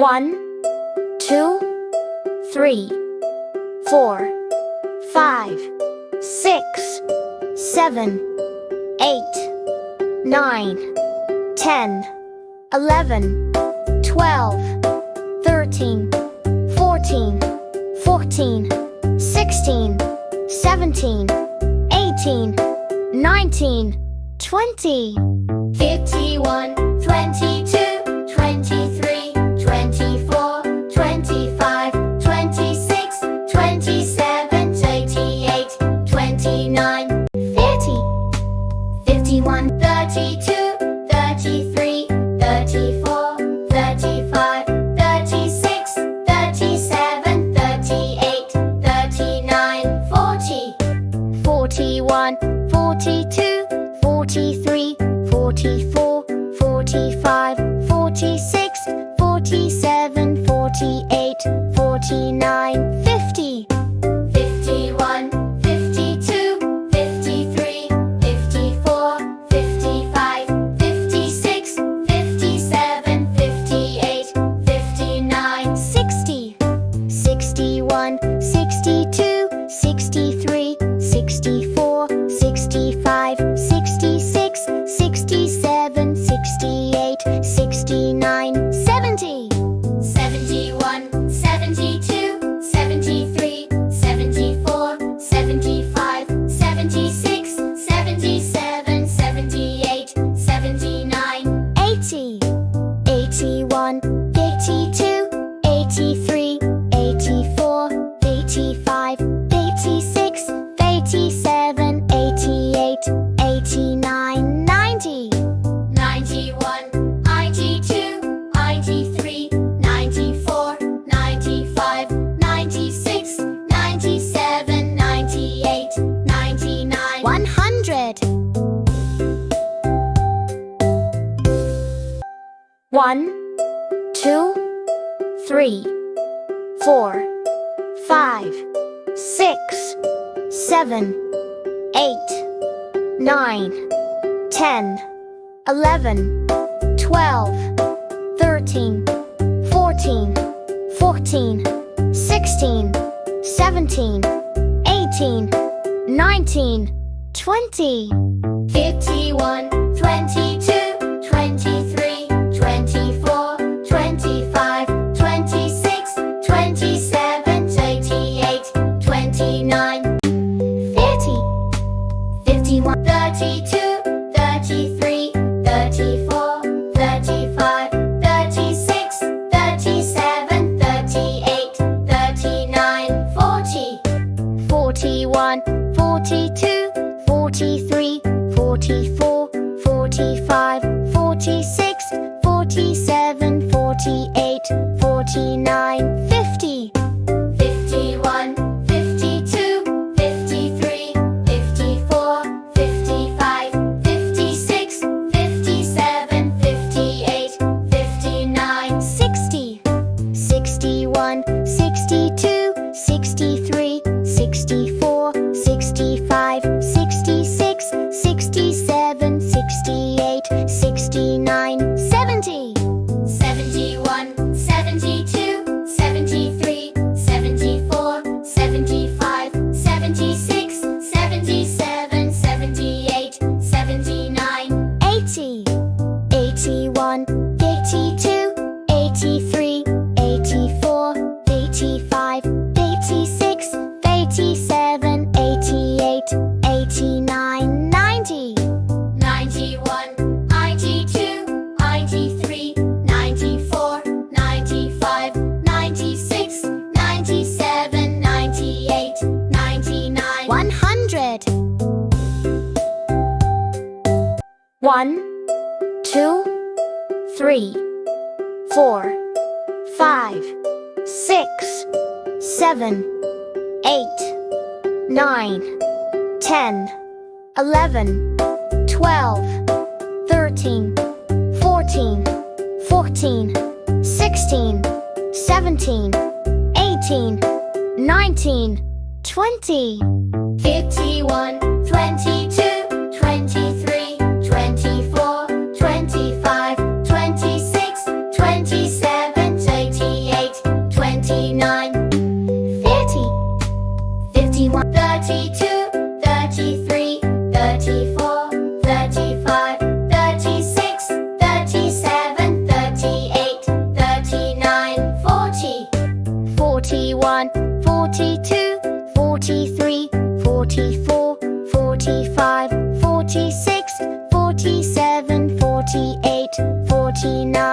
1, 2, 3, 4, 5, 6, 7, 8, 9, 10, 11, 12, 13, 14, 16, 17, 18, 19, 20, 51, 22, 23, 24, 25, 26, 27, 28, 29, 30, 51, 32, 33, 34, 35, 36, 37, 38, 39, 40, 41, 42, 43, 44, 45, 46, 47, 48, 49, 50, 51, 52, 53, 54, 55, 56, 57, 58, 59, 60, 61, 62, 63, 64, 65, 66, 67, 68, 69, 70, 71, 72, 73, 74, 75, 76, 77, 78, 79, 80, 81, 82, 83, 84, 85, 86, 87, 88, 89, 90, 91, 92, 93, 94, 95, 96, 97, 98, 99, 100. 1, 2, 3, 4, 5, 6, 7, 8, 9, 10, 11, 12, 13, 14, 16, 17, 18, 19, 20, 51, 22, 23, 24, 25, 26, 27, 28, 29, 30, 51, 32, 33, 34, 35, 36, 37, 38, 39, 40, 41, 42, 43, 44, 45, 46, 47, 48, 49, 50, 51, 52, 53, 54, 55, 56, 57, 58, 59, 60, 61, 62, 63, 64, 65, 66, 67, 68, 69, 70, 71, 72, 73, 74, 75, 76, 77, 78, 79, 80, 81, 82, 83, 84, 85, 86, 87, 88, 89, 90, 91, 92, 93, 94, 95, 96, 97, 98, 99, 100. 1, 2, 3, 4, 5, 6, 7, 8, 9, 10, 11, 12, 13, 14, 16, 17, 18, 19, 20, 51, 22, 23, 24, 25, 26, 27, 28, 42, 43, 44, 45, 46, 47, 48, 49.